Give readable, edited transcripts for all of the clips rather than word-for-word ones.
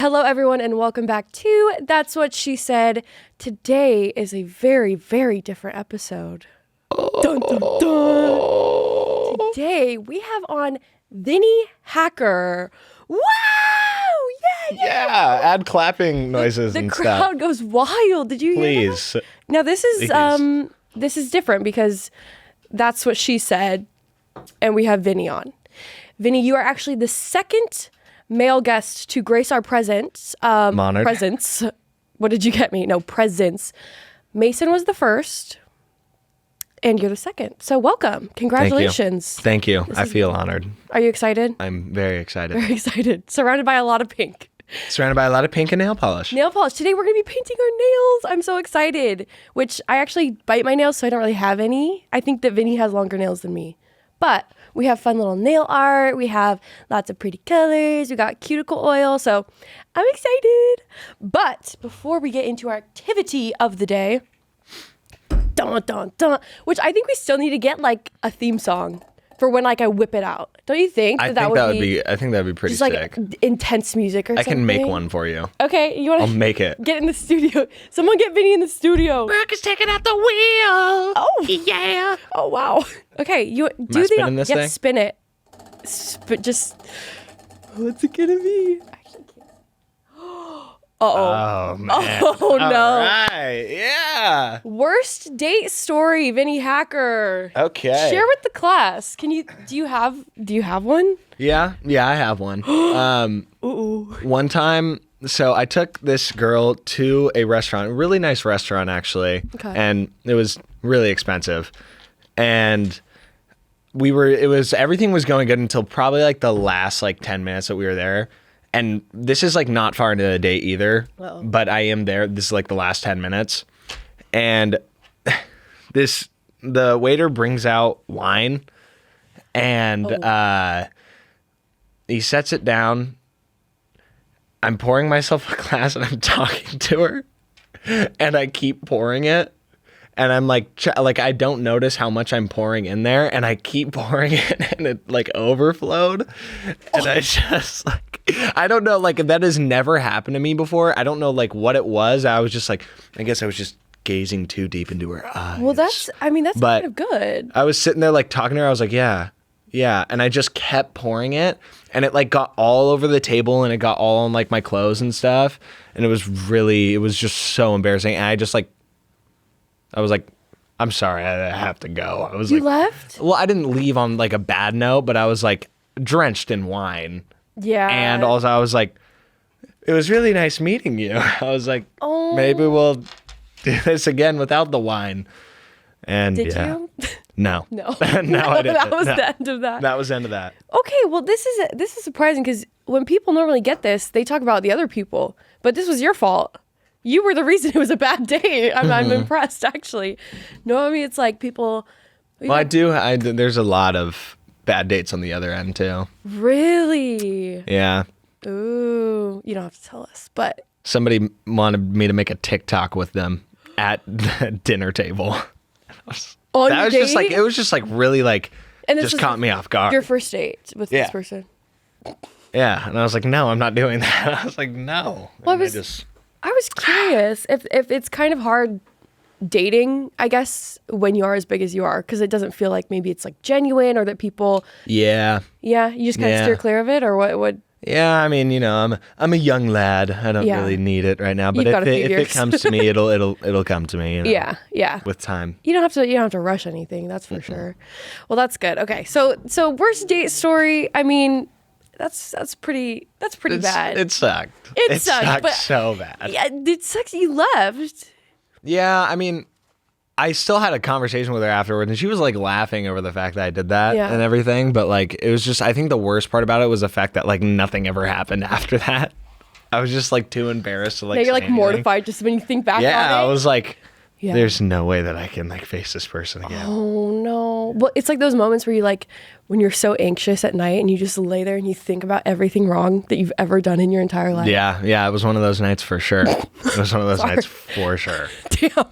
Hello, everyone, and welcome back to That's What She Said. Today is a very, very different episode. Dun, dun, dun. Today, we have on Vinnie Hacker. Wow! Yeah, add clapping noises and stuff. The crowd goes wild. Did you hear that? Now, this is different because That's What She Said, and we have Vinnie on. Vinnie, you are actually the second male guest to grace our presence. Presence. What did you get me? No, presence. Mason was the first, and you're the second. So welcome. Congratulations. Thank you. I feel honored. Are you excited? I'm very excited. Very excited. Surrounded by a lot of pink. Surrounded by a lot of pink and nail polish. Nail polish. Today we're going to be painting our nails. I'm so excited. Which I actually bite my nails, so I don't really have any. I think that Vinnie has longer nails than me. But we have fun little nail art. We have lots of pretty colors. We got cuticle oil. So I'm excited. But before we get into our activity of the day, dun, dun, dun, which I think we still need to get like a theme song for when like I whip it out. Don't you think? I think that would be pretty just sick. Like intense music or something. I can make one for you. Okay, you want to? I'll make it. Get in the studio. Someone get Vinnie in the studio. Brooke is taking out the wheel. Oh yeah. Oh wow. Okay, you do spinning this thing? Spin it. Just what's it gonna be? Actually, can't. Oh man. Oh no. All right. Yeah. Worst date story, Vinnie Hacker. Okay. Share with the class. Do you have one? Yeah, I have one. One time, so I took this girl to a restaurant, a really nice restaurant actually, and it was really expensive. And everything was going good until probably like the last like 10 minutes that we were there. And this is like not far into the date either, but I am there. This is like the last 10 minutes. And the waiter brings out wine and he sets it down. I'm pouring myself a glass and I'm talking to her and I keep pouring it. And I'm like I don't notice how much I'm pouring in there, and I keep pouring it, and it like overflowed, and I just like I don't know, like that has never happened to me before. I don't know like what it was. I was just like, I guess I was just gazing too deep into her eyes. Well, that's kind of good. I was sitting there like talking to her. I was like, yeah, and I just kept pouring it, and it like got all over the table, and it got all on like my clothes and stuff, and it was just so embarrassing. And I was like, I'm sorry, I have to go. You left? Well, I didn't leave on like a bad note, but I was like drenched in wine. Yeah. And also I was like, it was really nice meeting you. I was like, maybe we'll do this again without the wine. And Did you? No. No. No, I didn't. That was the end of that. That was the end of that. Okay, well, this is surprising because when people normally get this, they talk about the other people, but this was your fault. You were the reason it was a bad date. I'm impressed, actually. No, I mean, it's like people... Well, there's a lot of bad dates on the other end, too. Really? Yeah. Ooh. You don't have to tell us, but... Somebody wanted me to make a TikTok with them at the dinner table. It was just like really like... And just caught me off guard. Your first date with this person? Yeah. And I was like, no, I'm not doing that. I was like, no. Well, I was curious if it's kind of hard dating, I guess, when you are as big as you are, because it doesn't feel like maybe it's like genuine or that people. Yeah. Yeah. You just kind of steer clear of it, or what? Yeah. I mean, I'm a young lad. I don't really need it right now, but if it comes to me, it'll come to me. You know, yeah. With time. You don't have to rush anything. That's for sure. Well, that's good. Okay. So worst date story. I mean, that's pretty bad. It sucked. It sucked but, so bad. Yeah, it sucks you left. Yeah, I mean, I still had a conversation with her afterwards, and she was like laughing over the fact that I did that and everything. But like, it was just, I think the worst part about it was the fact that like nothing ever happened after that. I was just like too embarrassed to like. Yeah, you're like mortified just when you think back on it. Yeah, I was like, there's no way that I can like face this person again. Oh no. Well, it's like those moments where you like, when you're so anxious at night and you just lay there and you think about everything wrong that you've ever done in your entire life. Yeah, it was one of those nights for sure. It was one of those nights for sure. Damn.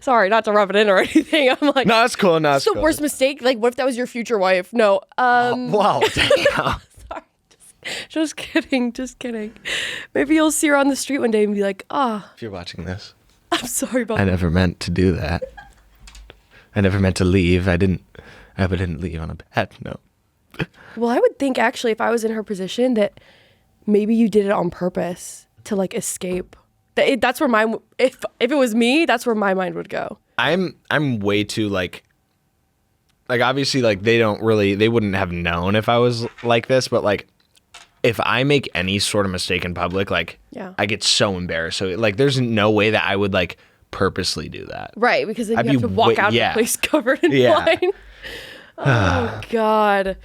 Sorry, not to rub it in or anything. I'm like, no, it's cool. No, it's the worst mistake. Like, what if that was your future wife? No. Wow. Damn. Sorry. Just kidding. Just kidding. Maybe you'll see her on the street one day and be like, If you're watching this, I'm sorry about I that. never meant to do that. I never meant to leave. I didn't leave on a bad note. Well, I would think actually if I was in her position that maybe you did it on purpose to like escape. That's where if it was me, that's where my mind would go. I'm way too like obviously like they wouldn't have known if I was like this, but like if I make any sort of mistake in public, like I get so embarrassed. So like there's no way that I would like purposely do that. Right, because then you have to walk out of the place covered in wine. Oh God.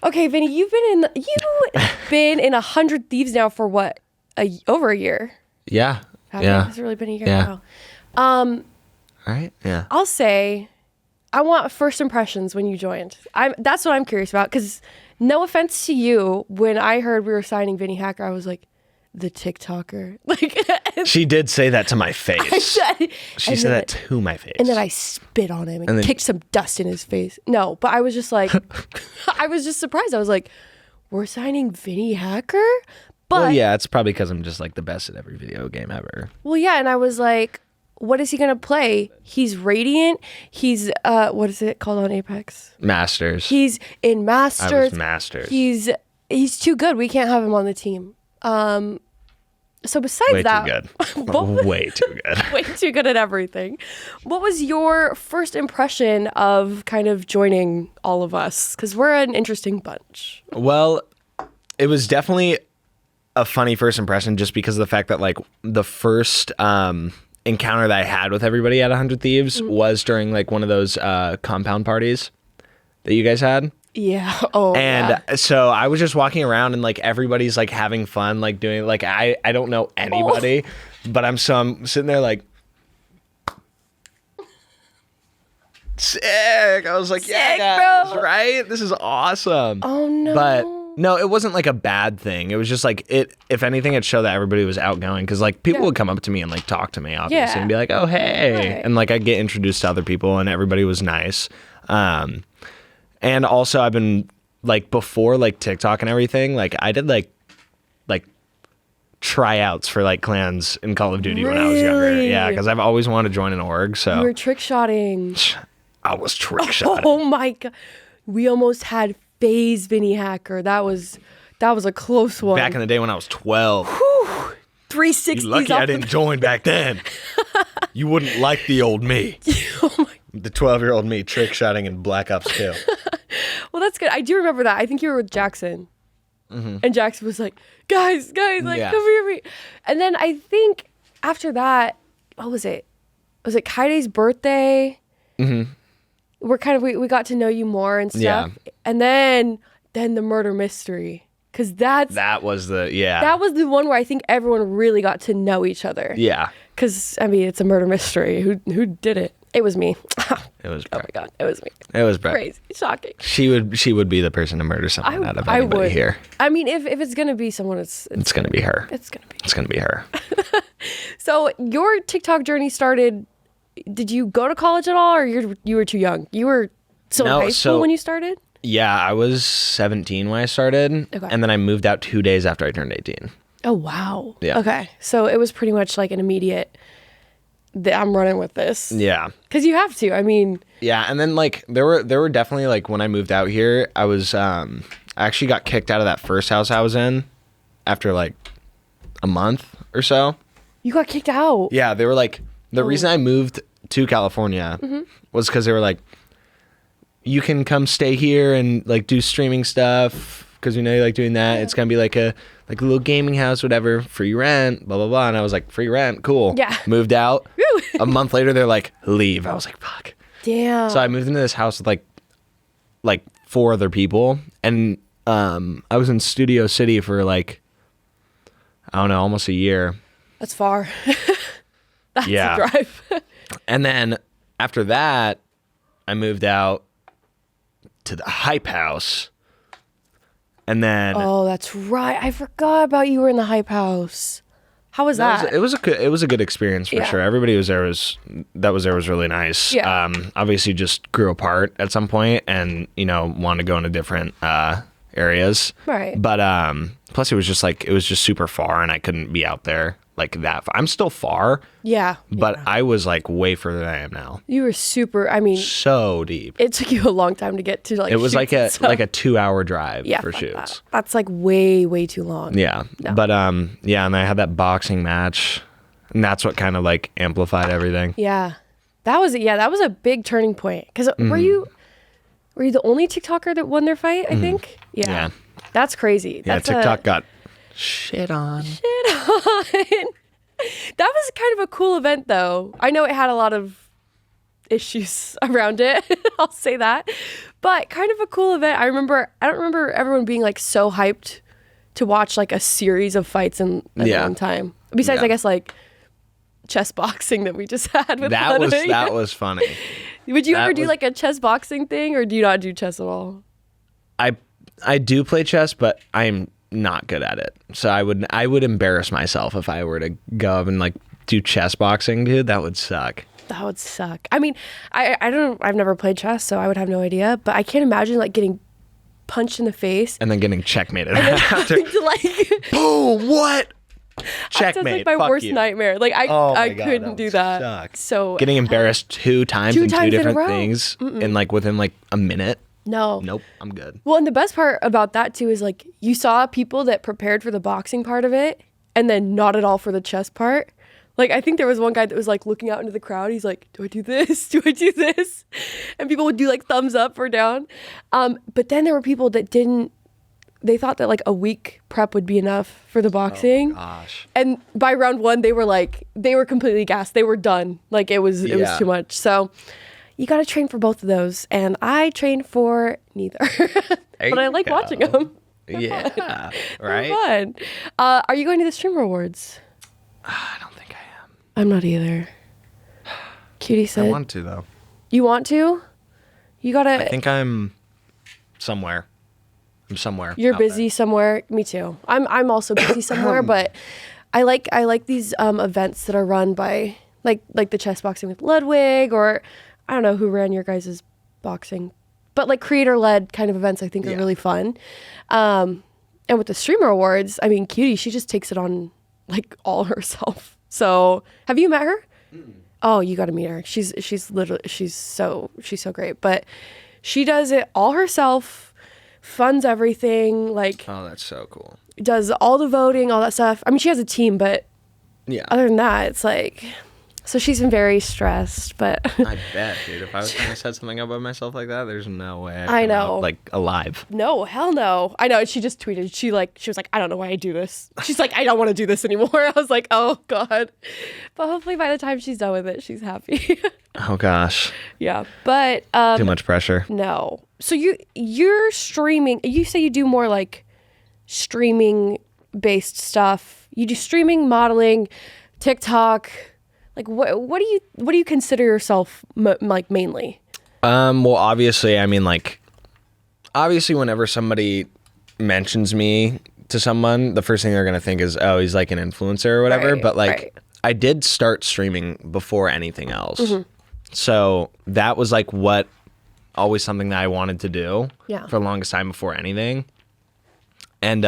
Okay, Vinny, you've been in 100 Thieves now for what? Over a year. Yeah. It's really been a year now. All right. Yeah. I'll say I want first impressions when you joined. That's what I'm curious about, because no offense to you, when I heard we were signing Vinnie Hacker, I was like, the TikToker. Like she did say that to my face. She said that to my face. And then I spit on him and kicked some dust in his face. No, but I was just like, I was just surprised. I was like, we're signing Vinnie Hacker? But well, yeah, it's probably because I'm just like the best at every video game ever. Well, yeah, and I was like, what is he gonna play? He's Radiant. He's what is it called on Apex? Masters. He's in Masters. I was Masters. He's too good. We can't have him on the team. So besides that, too good. Way too good. Way too good at everything. What was your first impression of kind of joining all of us? Because we're an interesting bunch. Well, it was definitely a funny first impression just because of the fact that like the first encounter that I had with everybody at 100 Thieves was during like one of those compound parties that you guys had. Yeah. Oh, and so I was just walking around and like everybody's like having fun, like doing like I don't know anybody, but I'm sitting there like sick. I was like, sick, yeah, guys, bro. Right? This is awesome. Oh no. But no, it wasn't like a bad thing. It was just like if anything, it showed that everybody was outgoing because like people would come up to me and like talk to me obviously and be like, oh hey, right. And like I'd get introduced to other people and everybody was nice. And also I've been like before like TikTok and everything, like I did like tryouts for like clans in Call of Duty when I was younger. Yeah, because I've always wanted to join an org. So you were trick shotting. I was trick shotting. Oh my God. We almost had phase Vinnie Hacker. That was a close one. Back in the day when I was 12. Whew. 360s. You're lucky I didn't join back then. You wouldn't like the old me. Oh my. The 12-year-old me trick shotting in Black Ops 2. Well, that's good. I do remember that. I think you were with Jackson. Mm-hmm. And Jackson was like, guys, like, come here. And then I think after that, what was it? Was it Kaide's birthday? Mm-hmm. We got to know you more and stuff. Yeah. And then the murder mystery. Because that was the one where I think everyone really got to know each other. Yeah. Because, I mean, it's a murder mystery. Who did it? It was me. It was Brooke. Oh my God, it was me. It was Brooke. Crazy, shocking. She would be the person to murder someone out of anybody here. I mean, if it's gonna be someone, it's gonna be her. It's gonna be her. So your TikTok journey started. Did you go to college at all, or you were too young? You were still in high school when you started? Yeah, I was 17 when I started, and then I moved out 2 days after I turned 18. Oh wow. Yeah. Okay, so it was pretty much like an immediate. I'm running with this. Yeah. Because you have to. I mean. Yeah, and then like there were definitely like when I moved out here, I was I actually got kicked out of that first house I was in after like a month or so. You got kicked out. Yeah, they were like the reason I moved to California was because they were like, you can come stay here and like do streaming stuff because we know you like doing that. Yeah. It's gonna be like a little gaming house, whatever, free rent, blah blah blah. And I was like, free rent, cool. Yeah. Moved out. A month later, they're like, leave. I was like, fuck. Damn. So I moved into this house with like 4 other people, and I was in Studio City for like, I don't know, almost a year. That's far. That's a drive. And then after that, I moved out to the Hype House. And then oh, that's right. I forgot about you were in the Hype House. How was that? It was a good experience for sure. Everybody was was really nice. Yeah. Obviously just grew apart at some point and, wanted to go in a different areas. Right. But plus it was just super far, and I couldn't be out there like that far. I'm still far. Yeah. But I was like way further than I am now. You were super. I mean, So deep. it took you a long time to get to like. It was like a stuff. 2-hour drive for fuck shoots. that. That's like way too long. Yeah. No. But yeah, and I had that boxing match, and that's what kind of like amplified everything. Yeah. That was a big turning point. Because were you the only TikToker that won their fight? I think. Yeah. That's crazy. Yeah, That's TikTok got shit on. That was kind of a cool event, though. I know it had a lot of issues around it. I'll say that, but kind of a cool event. I don't remember everyone being like so hyped to watch like a series of fights in one time. Besides, I guess like chess boxing that we just had with that Ludwig. was funny. Would you ever do like a chess boxing thing, or do you not do chess at all? I do play chess, but I'm not good at it. So I would embarrass myself if I were to go up and like do chess boxing, dude. That would suck. That would suck. I mean, I've never played chess, so I would have no idea, but I can't imagine like getting punched in the face and then getting checkmated after. Like boom, what? Checkmate. That's like my worst nightmare. Like I couldn't do that. Suck. So getting embarrassed two times in two different things in like within like a minute. No. Nope, I'm good. Well, and the best part about that too is like you saw people that prepared for the boxing part of it and then not at all for the chess part. Like I think there was one guy that was like looking out into the crowd. He's like, do I do this? Do I do this? And people would do like thumbs up or down. But then there were people that didn't. They thought that like a week prep would be enough for the boxing. Oh, gosh. And by round one, they were completely gassed. They were done. Like it was too much. So you got to train for both of those. And I trained for neither. But I like watching them. Yeah. Fun. Right. Fun. Are you going to the Streamer Awards? I don't think I am. I'm not either. Cutie said. I want to though. You want to? You gotta. I think I'm somewhere. I'm somewhere. You're busy somewhere. Me too. I'm also busy somewhere, but I like these events that are run by like the chess boxing with Ludwig, or I don't know who ran your guys' boxing, but like creator led kind of events I think are really fun. And with the Streamer Awards, I mean, Cutie, she just takes it on like all herself. So have you met her? Mm-mm. Oh, you got to meet her. She's so great, but she does it all herself. Funds everything, like oh, that's so cool. Does all the voting, all that stuff. I mean, she has a team, but other than that, it's like, so she's been very stressed. But I bet, dude, if I was gonna set something up by myself like that, there's no way I know, like alive. No, hell no. I know. And she just tweeted. She was like, I don't know why I do this. She's like, I don't want to do this anymore. I was like, oh god. But hopefully by the time she's done with it, she's happy. Oh gosh. Yeah, but too much pressure. No. So you're streaming. You say you do more like streaming based stuff. You do streaming, modeling, TikTok. Like what do you consider yourself like mainly? Well, obviously, I mean, like, obviously, whenever somebody mentions me to someone, the first thing they're gonna think is, oh, he's like an influencer or whatever. But like, I did start streaming before anything else, so that was like always something that I wanted to do for the longest time before anything. And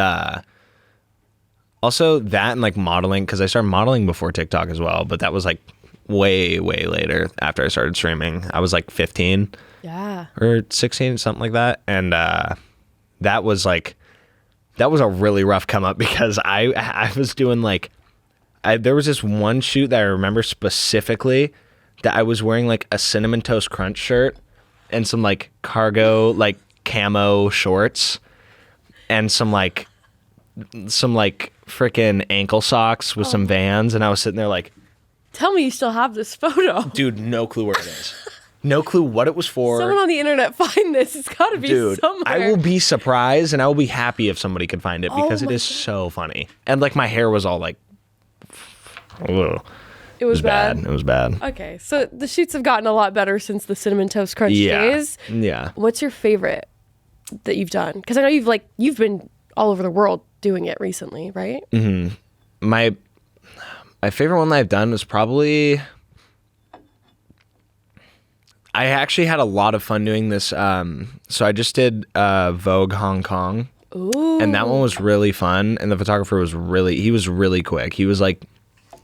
also that and like modeling, because I started modeling before TikTok as well, but that was like way later after I started streaming. I was like 15 or 16, something like that. And that was a really rough come up because I was doing like, there was this one shoot that I remember specifically that I was wearing like a Cinnamon Toast Crunch shirt and some like cargo like camo shorts and some freaking ankle socks with some Vans, and I was sitting there like, tell me you still have this photo. Dude, no clue where it is. No clue what it was for. Someone on the internet find this. It's got to be somewhere. I will be surprised and I will be happy if somebody could find it because it is so funny. And like my hair was all like, ugh. It was bad. It was bad. Okay, so the shoots have gotten a lot better since the Cinnamon Toast Crunch days. Yeah. What's your favorite that you've done? Because I know you've been all over the world doing it recently, right? Mm-hmm. My favorite one that I've done was probably. I actually had a lot of fun doing this. So I just did Vogue Hong Kong. Ooh. And that one was really fun. And the photographer was really quick. He was like,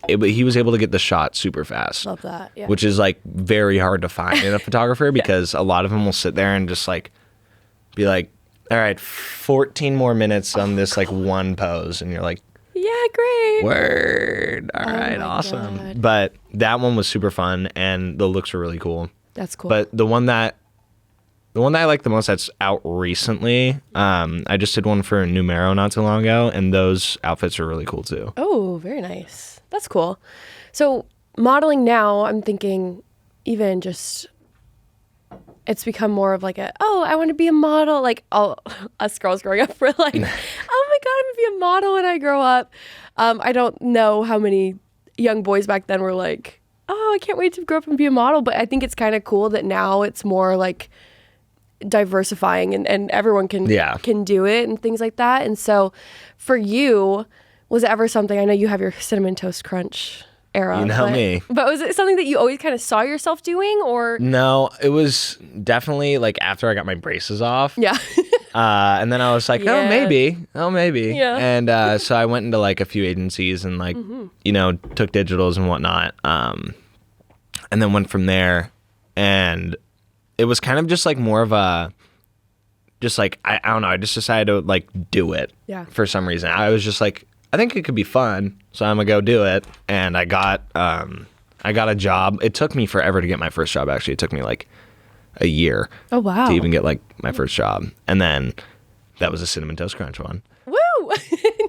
he was able to get the shot super fast. Love that. Yeah. Which is like very hard to find in a photographer because a lot of them will sit there and just like be like, all right, 14 more minutes on this like one pose. And you're like, yeah, great. word. All right, awesome. God. But that one was super fun and the looks were really cool. That's cool. But the one that I like the most that's out recently, I just did one for Numero not too long ago, and those outfits are really cool too. Oh, very nice. That's cool. So modeling now, I'm thinking even just, it's become more of like I want to be a model. Like all us girls growing up were like, oh my God, I'm going to be a model when I grow up. I don't know how many young boys back then were like, oh, I can't wait to grow up and be a model. But I think it's kind of cool that now it's more like diversifying and everyone can do it and things like that. And so for you, was it ever something, I know you have your Cinnamon Toast Crunch era. You know me. But was it something that you always kind of saw yourself doing or? No, it was definitely like after I got my braces off. Yeah. And then I was like, oh, maybe. Yeah. And so I went into like a few agencies and like, took digitals and whatnot. And then went from there. And it was kind of just like more of a, just like, I don't know. I just decided to like do it for some reason. I was just like, I think it could be fun. So I'm gonna go do it. And I got a job. It took me forever to get my first job. Actually, it took me like a year. Oh, wow. To even get like my first job. And then that was a Cinnamon Toast Crunch one. Woo!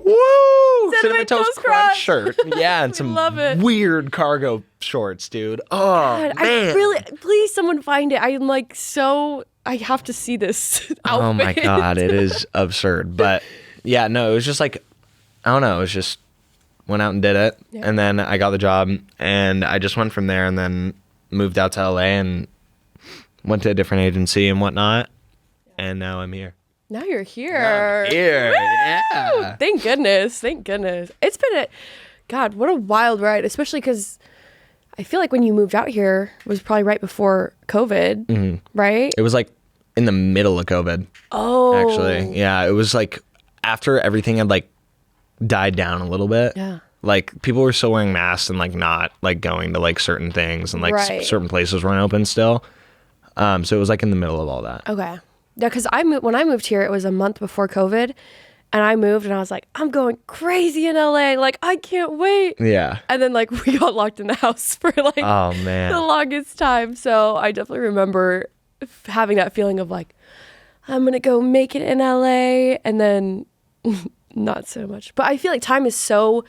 Woo! Cinnamon Toast Crunch shirt. Yeah, and some weird cargo shorts, dude. Oh, God, man. Please someone find it. I'm like I have to see this outfit. Oh my God, it is absurd. But yeah, no, it was just like, I don't know, it was just went out and did it. Yeah. And then I got the job and I just went from there and then moved out to LA and went to a different agency and whatnot. And now I'm here. Now you're here. Now I'm here. Woo! Yeah. Thank goodness. It's been God, what a wild ride, especially because I feel like when you moved out here was probably right before COVID, right? It was like in the middle of COVID. Oh. Actually. Yeah. It was like after everything had like died down a little bit. Yeah. Like people were still wearing masks and like not like going to like certain things and like certain places weren't open still. So it was like in the middle of all that. Okay. Yeah, because when I moved here, it was a month before COVID. And I moved and I was like, I'm going crazy in LA. Like, I can't wait. Yeah. And then like we got locked in the house for like the longest time. So I definitely remember having that feeling of like, I'm going to go make it in LA. And then not so much. But I feel like time is so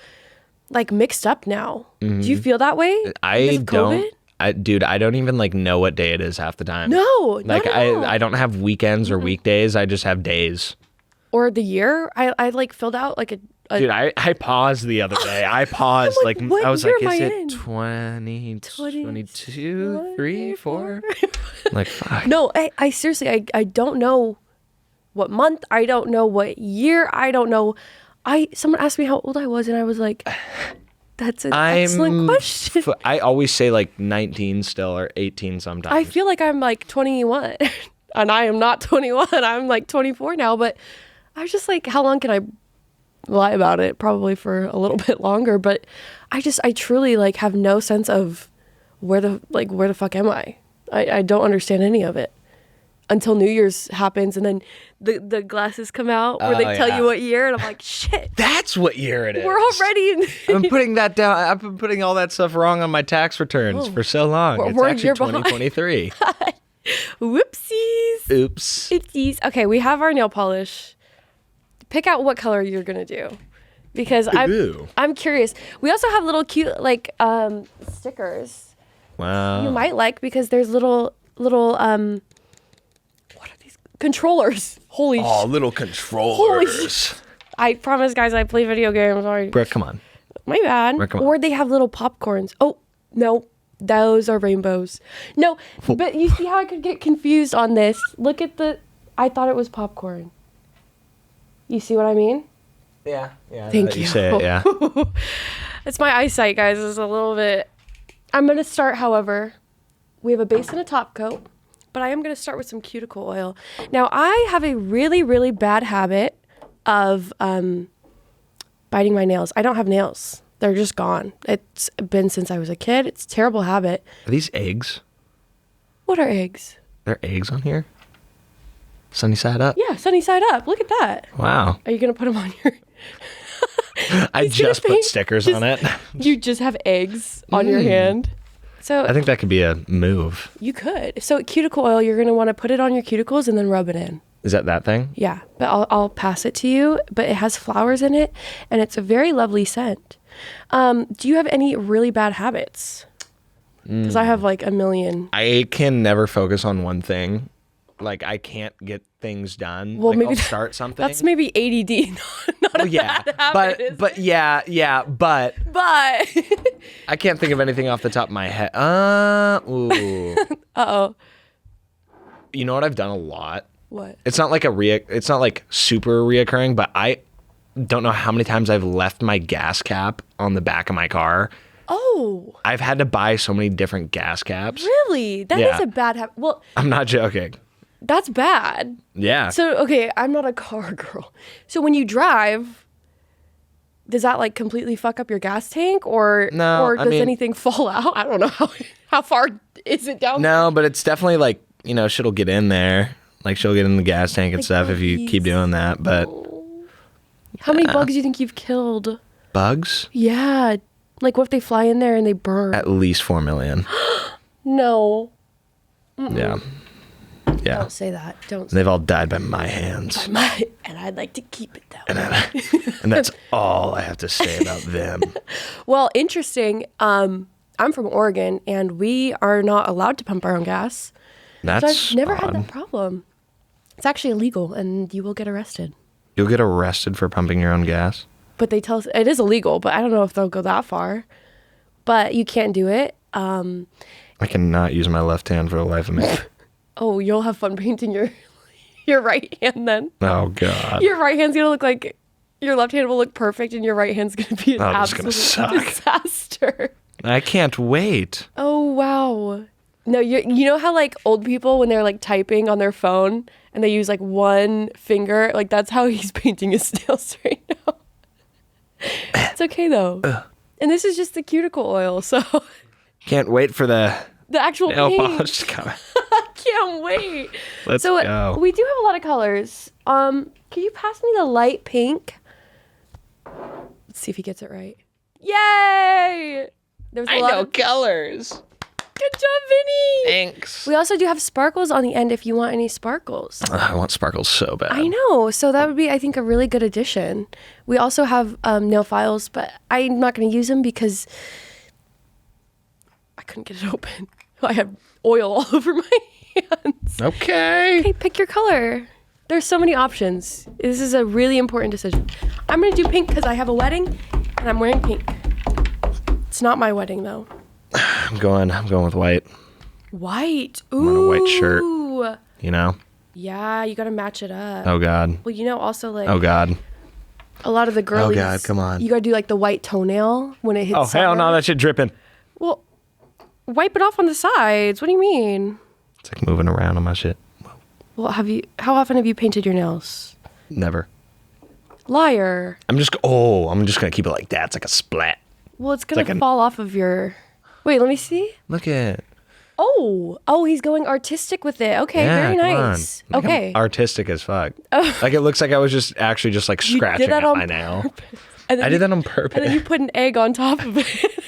like mixed up now. Do you feel that way? I don't. Dude, I don't even like know what day it is half the time. No. Like I don't have weekends or weekdays. I just have days. Or the year. I like filled out like a dude, I paused the other day. I paused like I was like, is it 20, 22, 3, 4? Like, fuck. No, I seriously, I don't know what month. I don't know what year. I don't know. Someone asked me how old I was and I was like, that's an excellent question. I always say like 19 still or 18 sometimes. I feel like I'm like 21 and I am not 21. I'm like 24 now, but I was just like, how long can I lie about it? Probably for a little bit longer, but I truly like have no sense of where the fuck am I? I don't understand any of it until New Year's happens and then the glasses come out where they tell you what year and I'm like, shit. That's what year it is. We're already in. I'm putting that down. I've been putting all that stuff wrong on my tax returns for so long. It's actually 2023. Whoopsies. Oops. Oopsies. Okay, we have our nail polish. Pick out what color you're gonna do, because I'm curious. We also have little cute like stickers. Wow. You might like because there's little what are these controllers? Holy shit. Oh, little controllers. I promise, guys, I play video games. Sorry. Brooke, come on. My bad. Brooke, come on. Or they have little popcorns. Oh no, those are rainbows. No, but you see how I could get confused on this? Look at I thought it was popcorn. You see what I mean? Yeah. Thank you. You say it, yeah. It's my eyesight, guys. It's a little bit. I'm going to start, however. We have a base and a top coat, but I am going to start with some cuticle oil. Now, I have a really, really bad habit of biting my nails. I don't have nails. They're just gone. It's been since I was a kid. It's a terrible habit. Are these eggs? What are eggs? There are eggs on here? Sunny side up? Yeah, sunny side up. Look at that. Wow. Are you going to put them on your... I just put stickers on it. You just have eggs on your hand. So I think that could be a move. you could. So cuticle oil, you're going to want to put it on your cuticles and then rub it in. Is that thing? Yeah, but I'll pass it to you. But it has flowers in it, and it's a very lovely scent. Do you have any really bad habits? Because I have like a million. I can never focus on one thing. Like, I can't get things done. Well, like, maybe I'll start something. That's maybe ADD, not a bad habit. But I can't think of anything off the top of my head. Ooh. Uh-oh. You know what I've done a lot? What? It's not like it's not like super reoccurring, but I don't know how many times I've left my gas cap on the back of my car. Oh. I've had to buy so many different gas caps. Really? That is a bad habit. Well, I'm not joking. that's bad. Yeah. So, okay, I'm not a car girl. So when you drive, does that like completely fuck up your gas tank or does anything fall out? I don't know. How far is it down? No, but it's definitely like, shit'll get in there. Like, she'll get in the gas tank and Like stuff if you keep doing that. But how many bugs do you think you've killed? bugs? Yeah. Like, what if they fly in there and they burn? At least 4 million. No. Yeah. Yeah. Don't say that. Don't say They've all died by my hands. that. And I'd like to keep it that way. And that's all I have to say about them. Well, interesting. I'm from Oregon, and we are not allowed to pump our own gas. That's So I've never had odd. that problem. It's actually illegal, and you will get arrested. You'll get arrested for pumping your own gas? But they tell us it is illegal, but I don't know if they'll go that far. But you can't do it. I cannot use my left hand for the life of me. Oh, you'll have fun painting your right hand then. Oh, God. Your right hand's going to look like your left hand will look perfect, and your right hand's going to be an Oh, this is gonna absolute disaster. I can't wait. Oh, wow. No, you know how like old people when they're like typing on their phone and they use like one finger, like that's how he's painting his nails right now. It's okay though. And this is just the cuticle oil, so Can't wait for the actual nail paint. polish to come. Can't wait. Let's So go. we do have a lot of colors. Can you pass me the light pink? Let's see if he gets it right. Yay! There's a lot of colors. good job, Vinny. Thanks. We also do have sparkles on the end if you want any sparkles. I want sparkles so bad. I know. So that would be, I think, a really good addition. We also have nail files, but I'm not going to use them because I couldn't get it open. I have oil all over my hands. Okay. Okay, pick your color. There's so many options. This is a really important decision. I'm going to do pink because I have a wedding and I'm wearing pink. It's not my wedding though. I'm going with white. White. Ooh. I'm wearing a white shirt. You know? Yeah, you got to match it up. Oh, God. Well, you know, also like Oh, God. a lot of the girlies. Oh, God, come on. You got to do like the white toenail when it hits Oh, hell no, summer. that shit dripping. Well, wipe it off on the sides. What do you mean? It's like moving around on my shit. Well, how often have you painted your nails? Never. Liar. I'm just going to keep it like that. It's like a splat. Well, it's going like to fall off of your... Wait, let me see. Look at Oh, he's going artistic with it. Okay, very come nice. on. Like, I'm Okay. artistic as fuck. Like, it looks like I was just like You scratching did that at on my nail. purpose. And then I did that on purpose. And then you put an egg on top of it.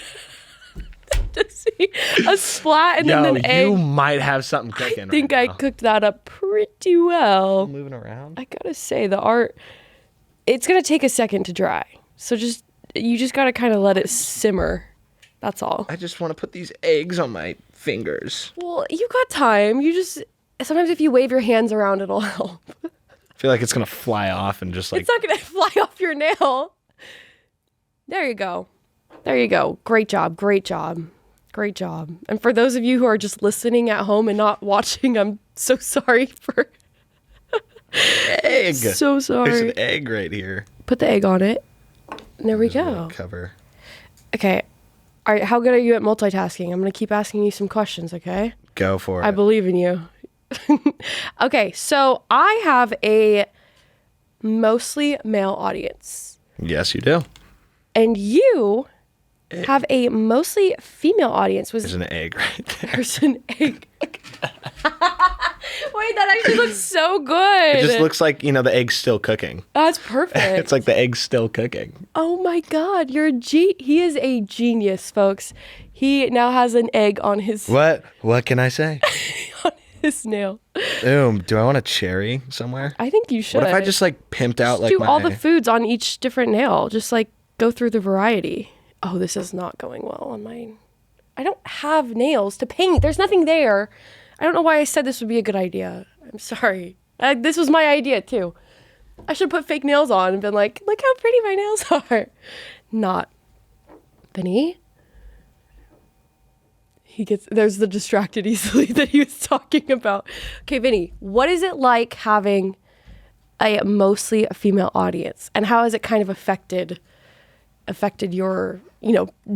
To see a splat and Yo, then an egg. you might have something cooking I think right I now. cooked that up pretty well. Moving around. I gotta say, the art, it's gonna take a second to dry. So you just gotta kind of let it simmer. That's all. I just want to put these eggs on my fingers. Well, you got time. Sometimes if you wave your hands around, it'll help. I feel like it's going to fly off and just like... It's not gonna fly off your nail. There you go. Great job. And for those of you who are just listening at home and not watching, I'm so sorry for... egg. So sorry. There's an egg right here. Put the egg on it. And there we go. Cover. Okay. All right, how good are you at multitasking? I'm going to keep asking you some questions, okay? Go for it. I believe in you. Okay, so I have a mostly male audience. Yes, you do. And you have a mostly female audience. There's an egg right there. There's an egg. Wait, that actually looks so good. It just looks like, the egg's still cooking. That's perfect. It's like the egg's still cooking. Oh my God, he is a genius, folks. He now has an egg on his What can I say? on his nail. Do I want a cherry somewhere? I think you should. What if I just like pimped out like do all the foods on each different nail? Just like go through the variety. Oh, this is not going well on mine. I don't have nails to paint. There's nothing there. I don't know why I said this would be a good idea. I'm sorry. This was my idea too. I should put fake nails on and been like, look how pretty my nails are. Not. Vinnie? There's the distracted easily that he was talking about. Okay, Vinnie, what is it like having a mostly female audience? And how has it kind of affected your,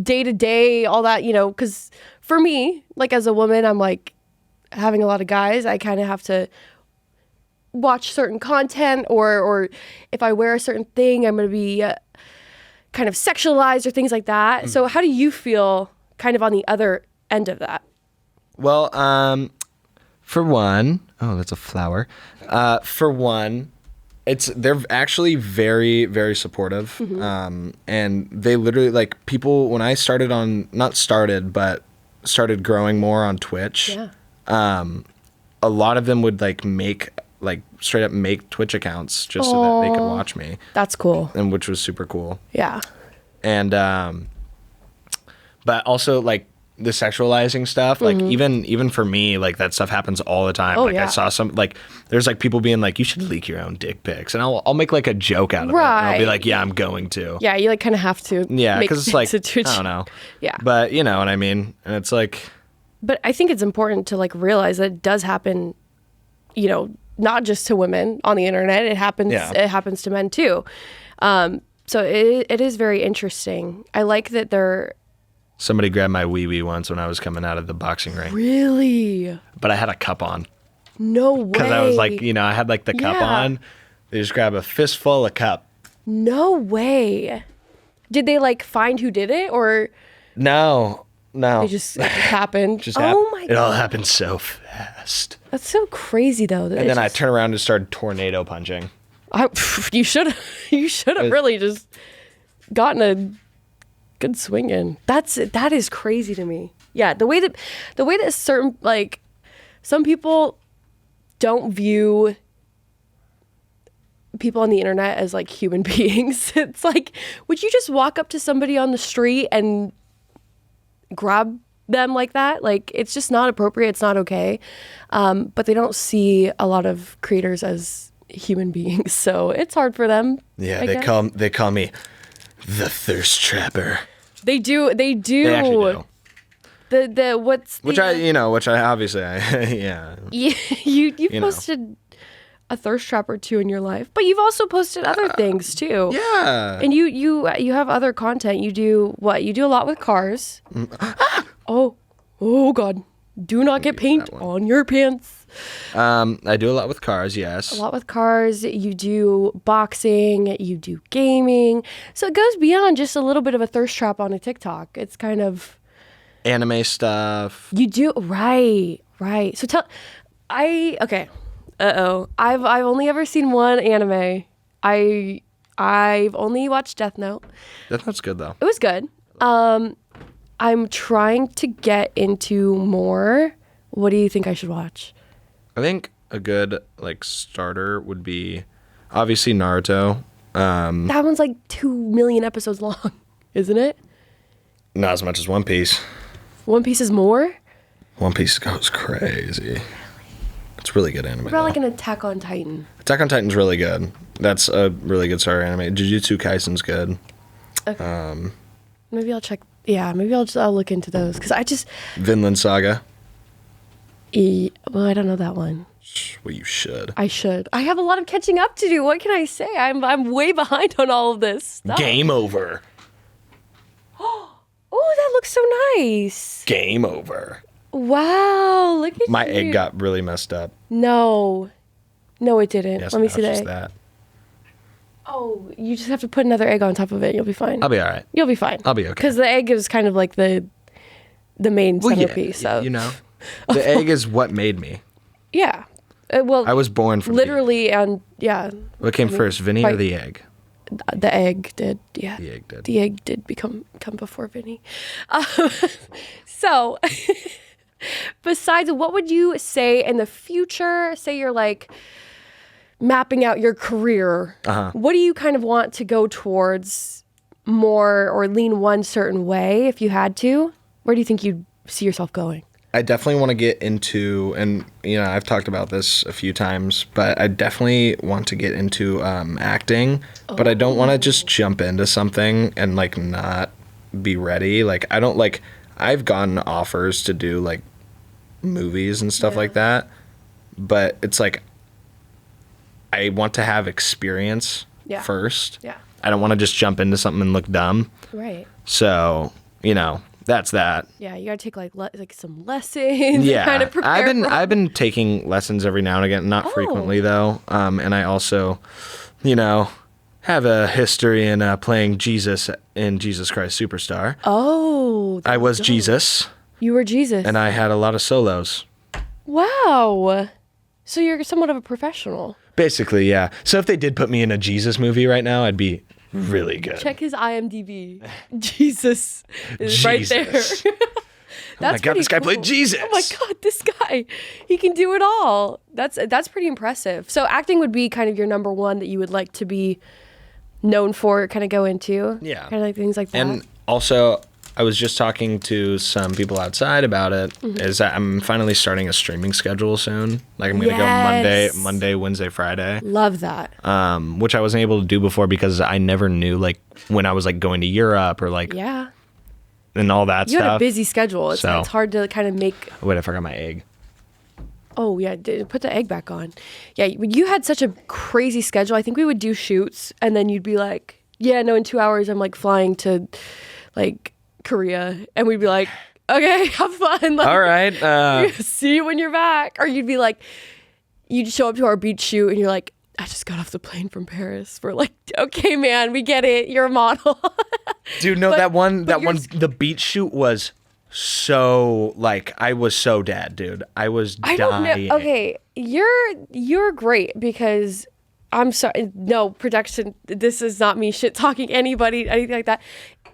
day to day, all that, because for me, like as a woman, I'm like having a lot of guys, I kind of have to watch certain content or if I wear a certain thing, I'm going to be kind of sexualized or things like that. So how do you feel kind of on the other end of that? Well, for one, that's a flower. For one, they're actually very, very supportive. Mm-hmm. And they literally like people when I started started growing more on Twitch. Yeah. A lot of them would straight up make Twitch accounts just so that they could watch me. That's cool. And which was super cool. Yeah. And but also like the sexualizing stuff, like even for me, like that stuff happens all the time. I saw some there's like people being like, you should leak your own dick pics, and I'll make like a joke out of it. And I'll be like, yeah, I'm going to. Yeah, you like kind of have to. Yeah, because it's like I don't know. Yeah, but you know what I mean, and it's like. But I think it's important to like realize that it does happen, not just to women on the internet. It happens. Yeah. It happens to men too. So it is very interesting. I like that they're. Somebody grabbed my wee-wee once when I was coming out of the boxing ring. Really? But I had a cup on. No way. Because I was like, I had like the cup on. They just grab a fistful of cup. No way. Did they like find who did it or? No. It just happened. Oh my God. It all happened so fast. That's so crazy though. And then I turned around and started tornado punching. You should have really just gotten a good swing in. That is crazy to me. Yeah, the way that certain like some people don't view people on the internet as like human beings. It's like, would you just walk up to somebody on the street and grab them like that? Like, it's just not appropriate. It's not okay. But they don't see a lot of creators as human beings, so it's hard for them. Yeah, they call me the thirst trapper. They do. They actually do. Which I obviously yeah. You've posted a thirst trap or two in your life, but you've also posted other things too. Yeah. And you have other content. You do what? You do a lot with cars. Oh God! Do not get paint on your pants. I do a lot with cars. Yes. A lot with cars. You do boxing. You do gaming. So it goes beyond just a little bit of a thirst trap on a TikTok. It's kind of anime stuff. You do right. So okay. I've only ever seen one anime. I've only watched Death Note. Death Note's good though. It was good. I'm trying to get into more. What do you think I should watch? I think a good starter would be obviously Naruto. That one's like 2 million episodes long, isn't it? Not as much as One Piece. One Piece is more? One Piece goes crazy. It's really good anime. What about like an Attack on Titan? Attack on Titan's really good. That's a really good starter anime. Jujutsu Kaisen's good. Okay. Maybe I'll check. Yeah, maybe I'll look into those because I just. Vinland Saga. Well, I don't know that one. Well, you should. I should. I have a lot of catching up to do. What can I say? I'm way behind on all of this stuff. Game over. Oh, that looks so nice. Game over. Wow, look at My you. egg got really messed up. No, it didn't. Yes, Let me see it's the just egg. that. Oh, you just have to put another egg on top of it. You'll be fine. I'll be all right. You'll be fine. I'll be okay. Because the egg is kind of like the main centerpiece. Yeah, of, you know, the egg is what made me. Yeah. Well, I was born from literally, and yeah. What came first, Vinnie or the egg? The egg did, yeah. The egg did. The egg did come before Vinnie. So, besides, what would you say in the future? Say you're like mapping out your career. What do you kind of want to go towards more or lean one certain way if you had to? Where do you think you'd see yourself going? I definitely want to get into, and I've talked about this a few times, but I definitely want to get into acting, but I don't want to just jump into something and like not be ready. Like I've gotten offers to do like movies and stuff like that, but it's like I want to have experience first. Yeah. I don't want to just jump into something and look dumb. Right. So, that's that. Yeah, you gotta take like some lessons. Yeah, kind of prepare. I've been taking lessons every now and again, not frequently though. And I also, have a history in playing Jesus in Jesus Christ Superstar. Oh, I was Jesus. You were Jesus, and I had a lot of solos. Wow, so you're somewhat of a professional. Basically, yeah. So if they did put me in a Jesus movie right now, I'd be really good. Check his IMDb. Jesus is right there. That's oh my God, this guy played Jesus. Oh my God, this guy. He can do it all. That's pretty impressive. So acting would be kind of your number one that you would like to be known for, kind of go into. Yeah. Kind of like things like that. And also, I was just talking to some people outside about it, is that I'm finally starting a streaming schedule soon. Like I'm going to go Monday, Wednesday, Friday. Love that. Which I wasn't able to do before because I never knew like when I was like going to Europe or like and all that stuff. You had a busy schedule. It's hard to kind of make. Wait, I forgot my egg. Oh yeah, put the egg back on. Yeah, you had such a crazy schedule. I think we would do shoots and then you'd be like, yeah, no, in 2 hours I'm like flying to like Korea, and we'd be like, okay, have fun. Like, all right. See you when you're back. Or you'd be like, you'd show up to our beach shoot and you're like, I just got off the plane from Paris. We're like, okay, man, we get it. You're a model. Dude, no, the beach shoot was so like, I was so dead, dude. I was dying. Don't know. Okay, you're great because I'm sorry. No, production, this is not me shit talking anybody, anything like that.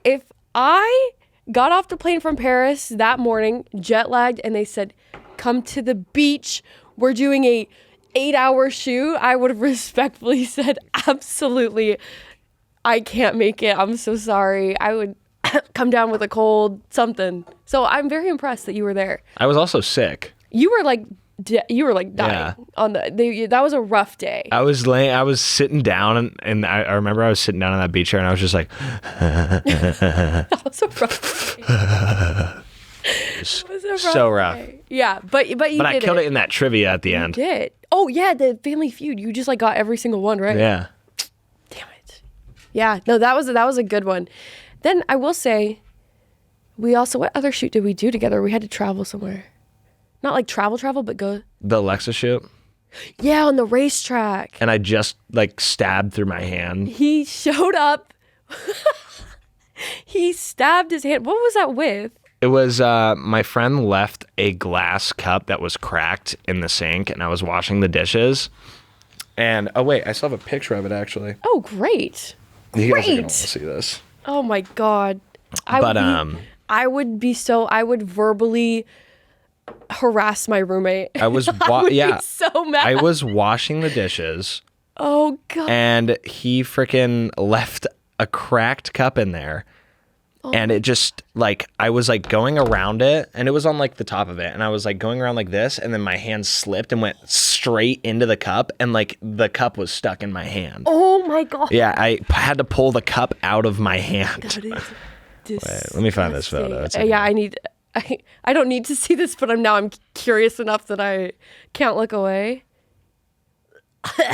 If I got off the plane from Paris that morning, jet lagged, and they said, come to the beach. We're doing a 8-hour shoot. I would have respectfully said, absolutely, I can't make it. I'm so sorry. I would come down with a cold, something. So I'm very impressed that you were there. I was also sick. You were like dying on that was a rough day. I was sitting down and I remember I was sitting down on that beach chair and I was just like that was a rough day. So rough. Yeah, but you did I killed it in that trivia at the end. You did. Oh yeah, the Family Feud. You just like got every single one right. Yeah. Damn it. Yeah, no, that was a good one. Then I will say, what other shoot did we do together? We had to travel somewhere. Not like travel, but go. The Alexa shoot? Yeah, on the racetrack. And I just like stabbed through my hand. He showed up. He stabbed his hand. What was that with? It was my friend left a glass cup that was cracked in the sink and I was washing the dishes. And, oh wait, I still have a picture of it actually. Oh, great. You guys are going to want to see this. Oh my God. I would verbally harass my roommate. I was be so mad. I was washing the dishes. Oh God. And he freaking left a cracked cup in there. Oh. And it just like I was like going around it and it was on like the top of it and I was like going around like this and then my hand slipped and went straight into the cup and like the cup was stuck in my hand. Oh my God. Yeah, I had to pull the cup out of my hand. That is Wait, let me find this photo. I don't need to see this, but I'm curious enough that I can't look away.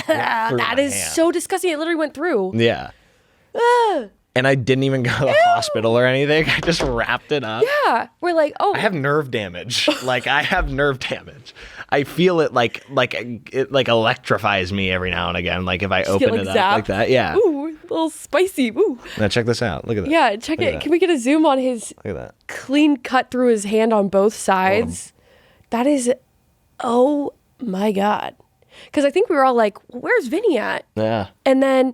That is so disgusting. It literally went through. Yeah. And I didn't even go to the hospital or anything. I just wrapped it up. Yeah. We're like, oh. I have nerve damage. Like, I have nerve damage. I feel it like it like electrifies me every now and again. Like if I open it up like that. Yeah. Ooh, a little spicy. Ooh. Now check this out. Look at that. Yeah, check it. Can we get a zoom on his Look at that. clean cut through his hand on both sides? That is, oh my God. Because I think we were all like, where's Vinnie at? Yeah. And then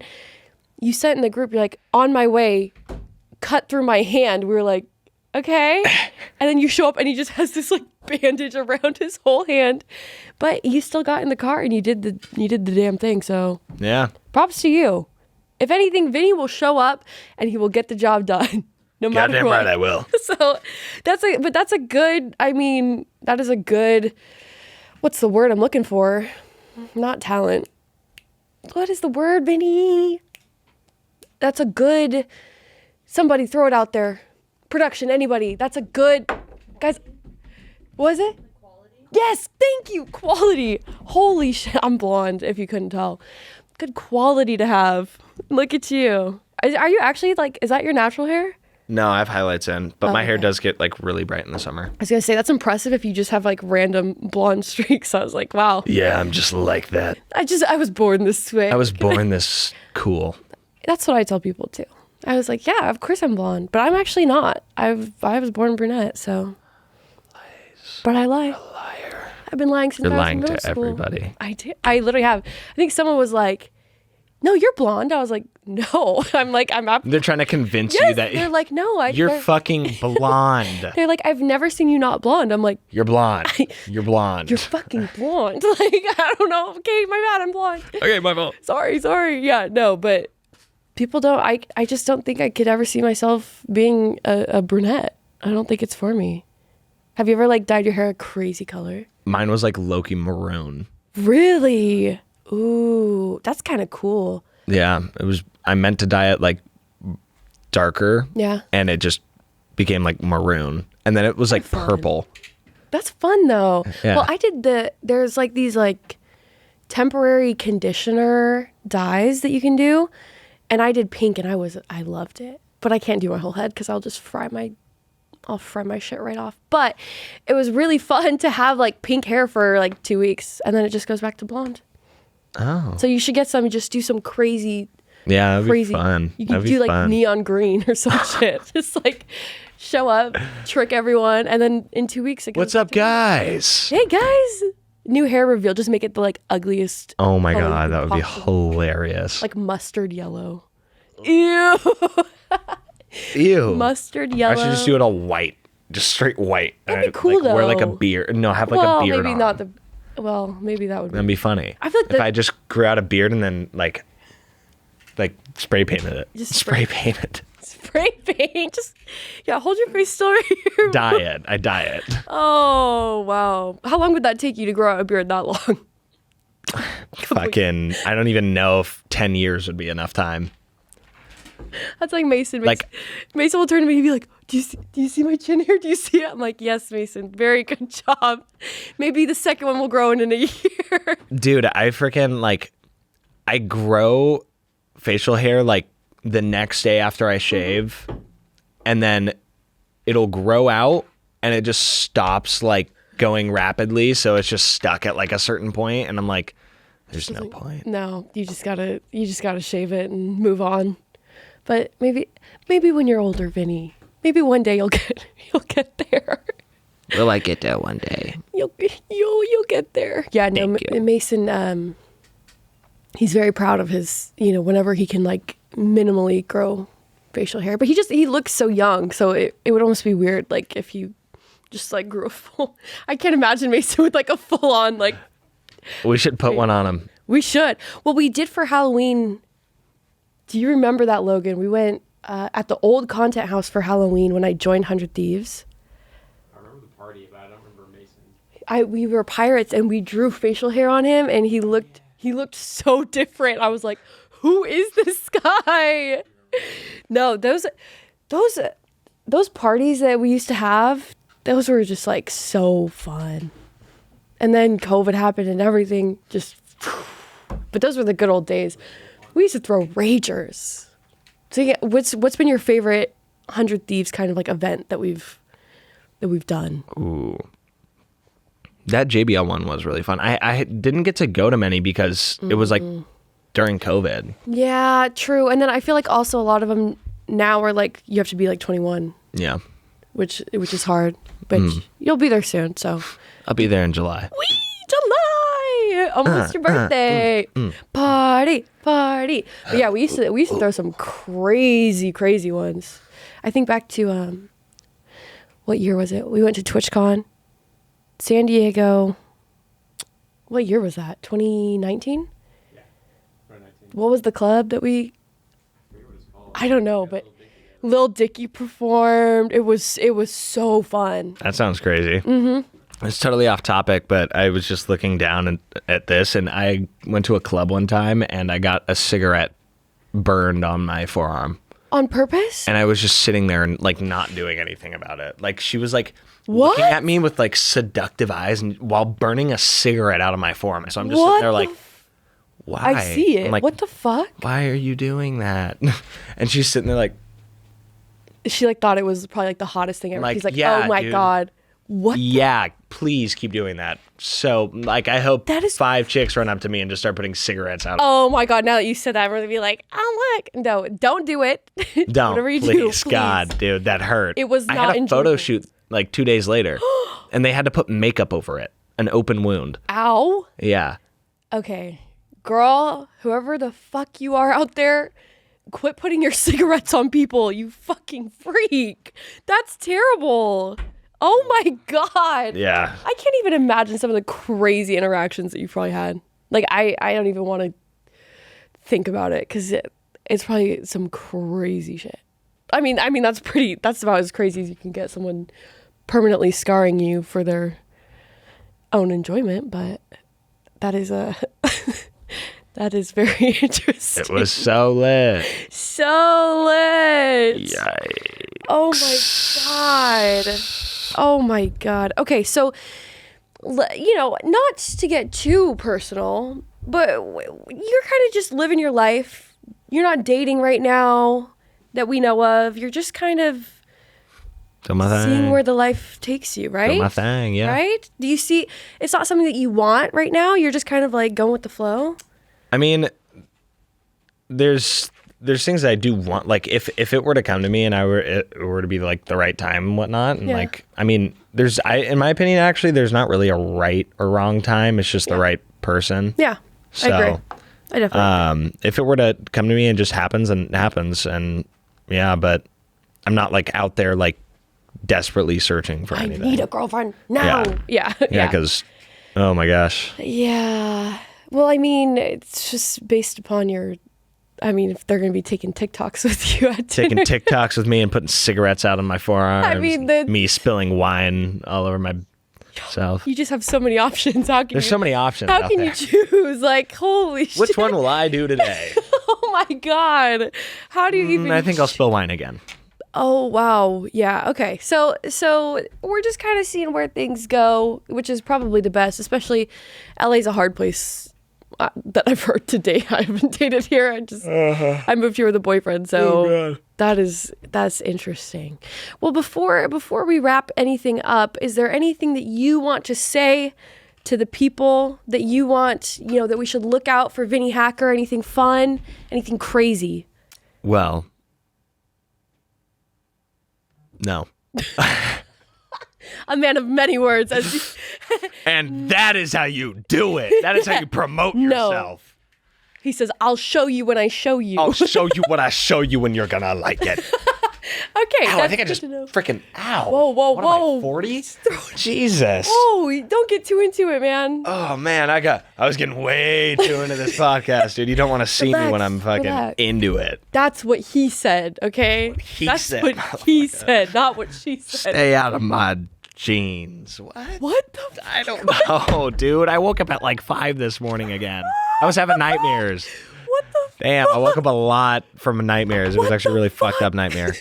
you sent in the group, you're like, on my way, cut through my hand. We were like, okay. And then you show up and he just has this like bandage around his whole hand. But you still got in the car and you did the damn thing. So Yeah. props to you. If anything, Vinnie will show up and he will get the job done. No matter Goddamn what. right I will. So that is a good, what's the word I'm looking for? Not talent. What is the word, Vinnie? That's a good, somebody throw it out there. Production, anybody. That's a good, guys, what is it? Quality. Yes, thank you. Quality. Holy shit, I'm blonde, if you couldn't tell. Good quality to have. Look at you. Are you actually like, is that your natural hair? No, I have highlights in, but my hair does get like really bright in the summer. I was gonna say, that's impressive if you just have like random blonde streaks. I was like, wow. Yeah, I'm just like that. I was born this way. I was born this cool. That's what I tell people too. I was like, yeah, of course I'm blonde, but I'm actually not. I was born brunette, so. Lies. But I lie. A liar. I've been lying since You're I was lying in middle to school. everybody. I do. I literally have. I think someone was like, no, you're blonde. I was like, no. I'm like, I'm not. They're trying to convince Yes, you that they're like, no. you're fucking blonde. They're like, I've never seen you not blonde. I'm like, You're blonde. You're blonde. you're fucking blonde. Like, I don't know. Okay, my bad. I'm blonde. Okay, my fault. Sorry. Yeah, no, but people don't. I just don't think I could ever see myself being a brunette. I don't think it's for me. Have you ever like dyed your hair a crazy color? Mine was like Loki maroon. Really? Ooh, that's kind of cool. Yeah, it was. I meant to dye it like darker. Yeah. And it just became like maroon, and then it was like fun. purple. That's fun though. Yeah. Well, I did there's like these like temporary conditioner dyes that you can do, and I did pink, and I loved it. But I can't do my whole head because I'll fry my shit right off. But it was really fun to have like pink hair for like 2 weeks, and then it just goes back to blonde. Oh. So you should get some. Just do some crazy. Yeah, that'd Crazy. be fun. You can That'd be do like fun. neon green or some shit. Just like show up, trick everyone, and then in 2 weeks it goes What's up, to- guys? Hey guys, new hair reveal. Just make it the like ugliest. Oh my color god, that would be possible. hilarious. Like mustard yellow. Ew. Ew. Mustard yellow. I should just do it all white, just straight white. That'd be cool, like, Wear like a though. beard. No, have like well, a beard maybe on. not the. Well, maybe that would be. That'd be funny. I feel like if I just grew out a beard and then like spray painted it. Just spray painted. spray paint. Just hold your face still right here. Dye it. I dye it. Oh wow! How long would that take you to grow out a beard that long? Fucking, I don't even know if 10 years would be enough time. That's like Mason. Like- Mason will turn to me and be like, do you see my chin hair? Do you see it? I'm like, yes, Mason. Very good job. Maybe the second one will grow in a year. Dude, I freaking like, I grow facial hair like the next day after I shave, and then it'll grow out and it just stops like going rapidly. So it's just stuck at like a certain point, and I'm like, there's no point. No, you just gotta shave it and move on. But maybe when you're older, Vinnie, maybe one day you'll get there. Will I get there one day? You'll get there. Yeah, no, Thank you. Mason, he's very proud of his, whenever he can like minimally grow facial hair. But he looks so young, so it would almost be weird like if you just like grew a full. I can't imagine Mason with like a full on like. We should put one on him. We should. Well, we did for Halloween. Do you remember that, Logan? We went at the old content house for Halloween when I joined 100 Thieves. I remember the party, but I don't remember Mason. We were pirates and we drew facial hair on him, and he looked so different. I was like, who is this guy? No, those parties that we used to have, those were just like so fun. And then COVID happened and everything just, but those were the good old days. We used to throw ragers. So yeah, what's been your favorite 100 Thieves kind of like event that we've done? Ooh. That JBL one was really fun. I didn't get to go to many because it was like during COVID. Yeah, true. And then I feel like also a lot of them now are like you have to be like 21. Yeah. Which is hard, but you'll be there soon. So I'll be there in July. wee, July, almost your birthday. Party. But yeah, we used to throw some crazy ones. I think back to what year was it? We went to TwitchCon, San Diego. What year was that? 2019? Yeah. 2019. What was the club that we? I don't know, but Lil Dicky performed. It was so fun. That sounds crazy. It's totally off topic, but I was just looking down at this, and I went to a club one time, and I got a cigarette burned on my forearm. On purpose? And I was just sitting there and like not doing anything about it. Like she was like What? looking at me with like seductive eyes, and while burning a cigarette out of my forearm. So I'm just sitting there like, why? I see it. I'm like, What the fuck? why are you doing that? And she's sitting there like, She like thought it was probably like the hottest thing ever. Like, He's like, yeah, oh my dude. God. What? yeah, please keep doing that. So like, I hope That is- 5 chicks run up to me and just start putting cigarettes out. Oh my God. Now that you said that, I'm going to be like, oh, look. No, don't do it. Don't, Whatever you please, do, God, dude, that hurt. It was I not had a photo enjoyable. shoot like 2 days later, and they had to put makeup over it, an open wound. Ow. Yeah. Okay. Girl, whoever the fuck you are out there, quit putting your cigarettes on people, you fucking freak. That's terrible. Oh my God. Yeah. I can't even imagine some of the crazy interactions that you've probably had. Like, I don't even want to think about it because it's probably some crazy shit. I mean, that's about as crazy as you can get, someone permanently scarring you for their own enjoyment, but that is that is very interesting. It was so lit. So lit. Yikes. Oh my God. Oh my God. Okay, so, not to get too personal, but you're kind of just living your life. You're not dating right now that we know of. You're just kind of Do my thing. seeing where the life takes you, right? Do my thing, yeah. Right? Do you see, it's not something that you want right now. You're just kind of like going with the flow. I mean, there's things that I do want. Like if it were to come to me and it were to be like the right time and whatnot, and Yeah. like, I mean, in my opinion, actually, there's not really a right or wrong time. It's just the right person. Yeah, So, I agree. I definitely if it were to come to me and just happens, and yeah, but I'm not like out there like desperately searching for I anything. need a girlfriend now. Yeah. Yeah, because oh my gosh. Yeah. Well, I mean, it's just based upon if they're going to be taking TikToks with you at Taking dinner. TikToks with me and putting cigarettes out on my forearms. I mean, me spilling wine all over myself. You just have so many options. There's so many options How out can there. you choose? Like, holy shit. Which one will I do today? Oh my God. How do you even... I think I'll spill wine again. Oh, wow. Yeah. Okay. So we're just kind of seeing where things go, which is probably the best, especially LA's a hard place that I've heard to date. I haven't dated here. I moved here with a boyfriend. So that's interesting. Well, before we wrap anything up, is there anything that you want to say to the people that you want, that we should look out for Vinnie Hacker? Anything fun? Anything crazy? Well, no. A man of many words, as you... And that is how you do it. That is how you promote No. yourself. He says, I'll show you when I show you. I'll show you what I show you when you're gonna like it. Okay, Ow, that's I think I good just to know. freaking ow. Whoa, whoa, what whoa. Am I 40? Jesus. Oh, don't get too into it, man. Oh man, I was getting way too into this podcast, dude. You don't want to see me when I'm fucking Relax. into it. That's what he said, okay? That's said, what he said, not what she said. Stay out of my jeans. What? What the I don't know, dude. I woke up at like 5 this morning again. I was having nightmares. What the Damn, I woke up a lot from nightmares. It was actually a really fucked up nightmare.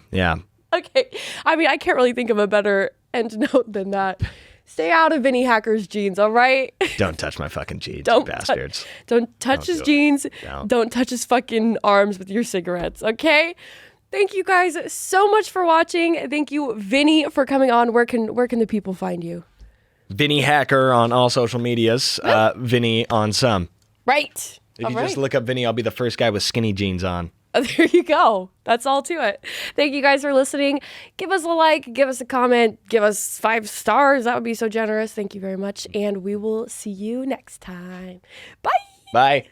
Yeah. Okay. I mean, I can't really think of a better end note than that. Stay out of Vinnie Hacker's jeans, all right? Don't touch my fucking jeans, Don't you tou- bastards. Don't touch his do it. jeans. Don't. Don't touch his fucking arms with your cigarettes, okay? Thank you guys so much for watching. Thank you, Vinnie, for coming on. Where can the people find you? Vinnie Hacker on all social medias. Vinnie on some. Right. If All you right. just look up Vinnie, I'll be the first guy with skinny jeans on. There you go. That's all to it. Thank you guys for listening. Give us a like, give us a comment, give us 5 stars. That would be so generous. Thank you very much. And we will see you next time. Bye. Bye.